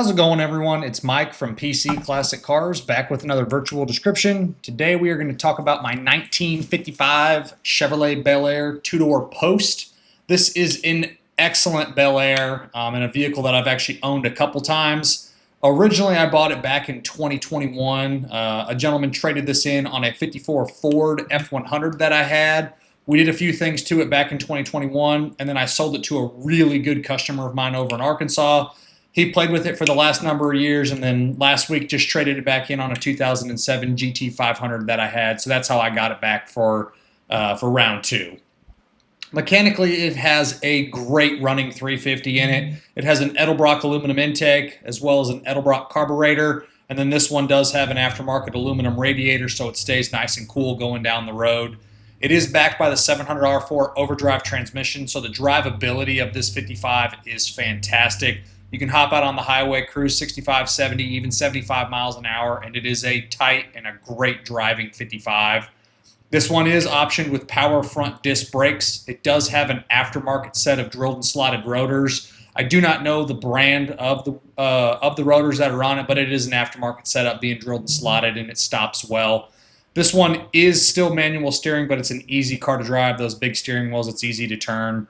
How's it going, everyone? It's Mike from PC Classic Cars, back with another virtual description. Today we are going to talk about my 1955 Chevrolet Bel Air two-door post. This is an excellent Bel Air and a vehicle that I've actually owned a couple times. Originally, I bought it back in 2021. A gentleman traded this in on a 54 Ford F100 that I had. We did a few things to it back in 2021, and then I sold it to a really good customer of mine over in Arkansas. He played with it for the last number of years, and then last week just traded it back in on a 2007 GT 500 that I had. So that's how I got it back for round two. Mechanically, it has a great running 350 in it. It has an Edelbrock aluminum intake as well as an Edelbrock carburetor. And then this one does have an aftermarket aluminum radiator, so it stays nice and cool going down the road. It is backed by the 700R4 overdrive transmission, so the drivability of this 55 is fantastic. You can hop out on the highway, cruise 65, 70, even 75 miles an hour, and it is a tight and a great driving 55. This one is optioned with power front disc brakes. It does have an aftermarket set of drilled and slotted rotors. I do not know the brand of the rotors that are on it, but it is an aftermarket setup being drilled and slotted, and it stops well. This one is still manual steering, but it's an easy car to drive. Those big steering wheels, it's easy to turn.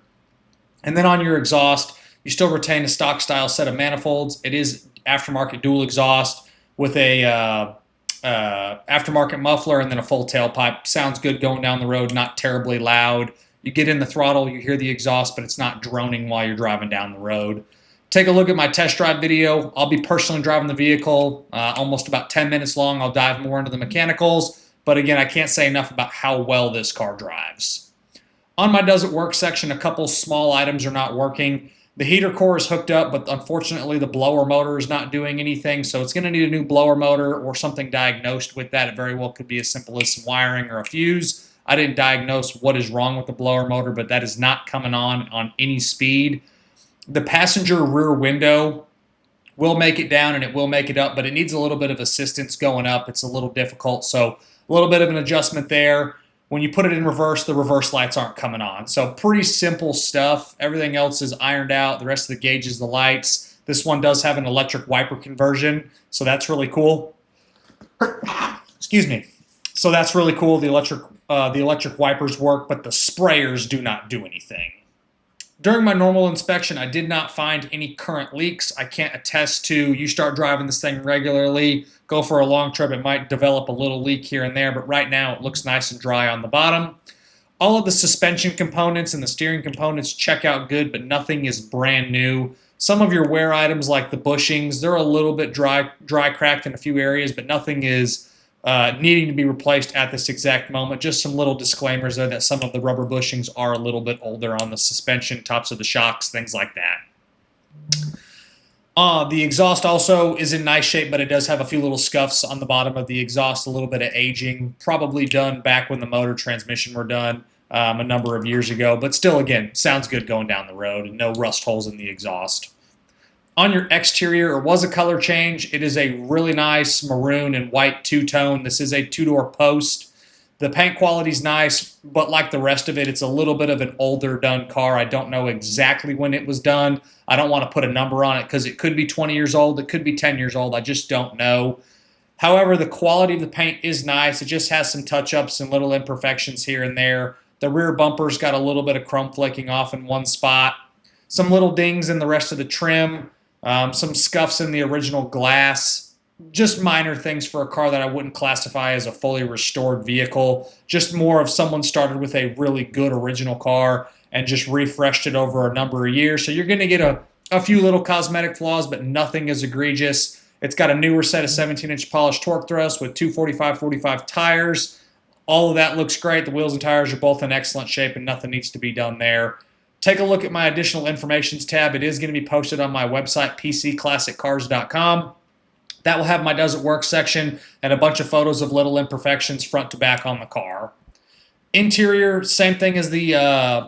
And then on your exhaust, you still retain a stock style set of manifolds. It is aftermarket dual exhaust with a aftermarket muffler and then a full tailpipe. Sounds good going down the road, not terribly loud. You get in the throttle, you hear the exhaust, but it's not droning while you're driving down the road. Take a look at my test drive video. I'll be personally driving the vehicle, almost about 10 minutes long. I'll dive more into the mechanicals, but again, I can't say enough about how well this car drives. On my does it work section, a couple small items are not working. The heater core is hooked up, but unfortunately the blower motor is not doing anything, so it's going to need a new blower motor or something diagnosed with that. It very well could be as simple as some wiring or a fuse. I didn't diagnose what is wrong with the blower motor, but that is not coming on any speed. The passenger rear window will make it down and it will make it up, but it needs a little bit of assistance going up. It's a little difficult, so a little bit of an adjustment there. When you put it in reverse, the reverse lights aren't coming on. So pretty simple stuff. Everything else is ironed out. The rest of the gauges, the lights. This one does have an electric wiper conversion, so that's really cool. Excuse me. So that's really cool. The electric wipers work, but the sprayers do not do anything. During my normal inspection, I did not find any current leaks. I can't attest to, you start driving this thing regularly, go for a long trip, it might develop a little leak here and there, but right now it looks nice and dry on the bottom. All of the suspension components and the steering components check out good, but nothing is brand new. Some of your wear items like the bushings, they're a little bit dry cracked in a few areas, but nothing is needing to be replaced at this exact moment. Just some little disclaimers there that some of the rubber bushings are a little bit older on the suspension, tops of the shocks, things like that. The exhaust also is in nice shape, but it does have a few little scuffs on the bottom of the exhaust, a little bit of aging, probably done back when the motor transmission were done a number of years ago, but still, again, sounds good going down the road and no rust holes in the exhaust. On your exterior, it was a color change. It is a really nice maroon and white two-tone. This is a two-door post. The paint quality is nice, but like the rest of it, it's a little bit of an older done car. I don't know exactly when it was done. I don't want to put a number on it because it could be 20 years old. It could be 10 years old. I just don't know. However, the quality of the paint is nice. It just has some touch-ups and little imperfections here and there. The rear bumper's got a little bit of chrome flaking off in one spot. Some little dings in the rest of the trim. Some scuffs in the original glass, just minor things for a car that I wouldn't classify as a fully restored vehicle, just more of someone started with a really good original car and just refreshed it over a number of years. So you're going to get a few little cosmetic flaws, but nothing is egregious. It's got a newer set of 17-inch polished torque thrusts with 245/45 tires. All of that looks great. The wheels and tires are both in excellent shape and nothing needs to be done there. Take a look at my additional informations tab. It is going to be posted on my website, pcclassiccars.com. That will have my does it work section and a bunch of photos of little imperfections front to back on the car. Interior, same thing as the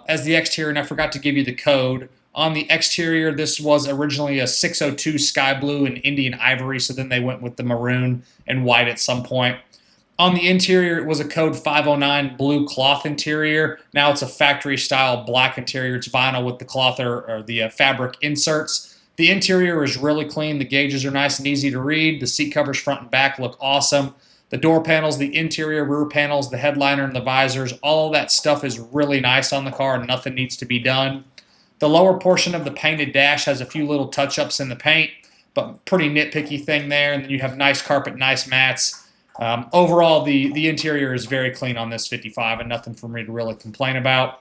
exterior, and I forgot to give you the code. On the exterior, this was originally a 602 sky blue and Indian ivory, so then they went with the maroon and white at some point. On the interior, it was a code 509 blue cloth interior. Now it's a factory-style black interior. It's vinyl with the cloth or the fabric inserts. The interior is really clean. The gauges are nice and easy to read. The seat covers front and back look awesome. The door panels, the interior rear panels, the headliner and the visors, all of that stuff is really nice on the car and nothing needs to be done. The lower portion of the painted dash has a few little touch-ups in the paint, but pretty nitpicky thing there. And then you have nice carpet, nice mats. Overall, the interior is very clean on this 55 and nothing for me to really complain about.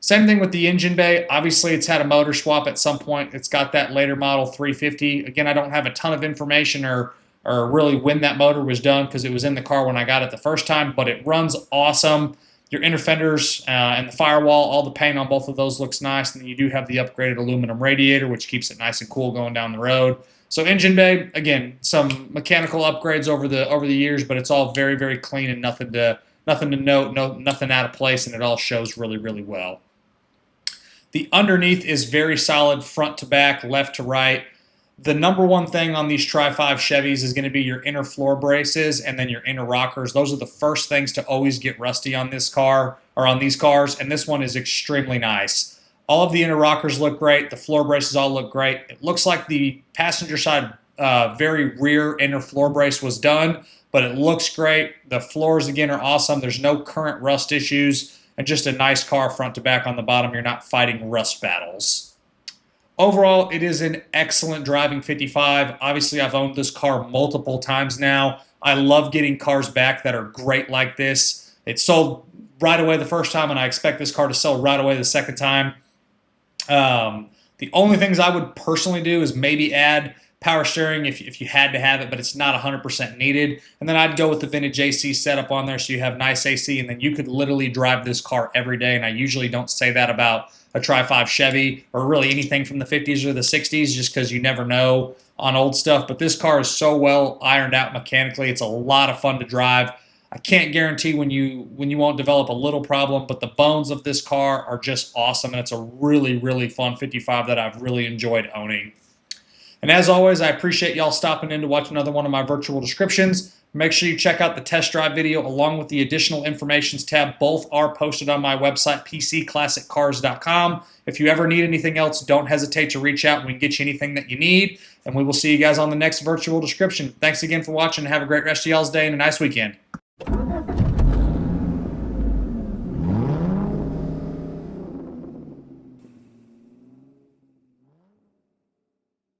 Same thing with the engine bay. Obviously, it's had a motor swap at some point. It's got that later model 350. Again, I don't have a ton of information or really when that motor was done because it was in the car when I got it the first time, but it runs awesome. Your inner fenders and the firewall, all the paint on both of those looks nice. And then you do have the upgraded aluminum radiator, which keeps it nice and cool going down the road. So engine bay, again, some mechanical upgrades over the years, but it's all very, very clean and nothing to note, nothing out of place, and it all shows really, really well. The underneath is very solid front to back, left to right. The number one thing on these Tri-5 Chevys is going to be your inner floor braces and then your inner rockers. Those are the first things to always get rusty on this car or on these cars, and this one is extremely nice. All of the inner rockers look great. The floor braces all look great. It looks like the passenger side very rear inner floor brace was done, but it looks great. The floors, again, are awesome. There's no current rust issues. And just a nice car front to back on the bottom. You're not fighting rust battles. Overall, it is an excellent driving 55. Obviously, I've owned this car multiple times now. I love getting cars back that are great like this. It sold right away the first time, and I expect this car to sell right away the second time. The only things I would personally do is maybe add power steering if you had to have it, but it's not 100% needed. And then I'd go with the vintage AC setup on there so you have nice AC, and then you could literally drive this car every day. And I usually don't say that about a Tri-5 Chevy or really anything from the 50s or the 60s just because you never know on old stuff. But this car is so well ironed out mechanically. It's a lot of fun to drive. I can't guarantee when you won't develop a little problem, but the bones of this car are just awesome, and it's a really, really fun 55 that I've really enjoyed owning. And as always, I appreciate y'all stopping in to watch another one of my virtual descriptions. Make sure you check out the test drive video along with the additional informations tab. Both are posted on my website, pcclassiccars.com. If you ever need anything else, don't hesitate to reach out and we can get you anything that you need. And we will see you guys on the next virtual description. Thanks again for watching. Have a great rest of y'all's day and a nice weekend.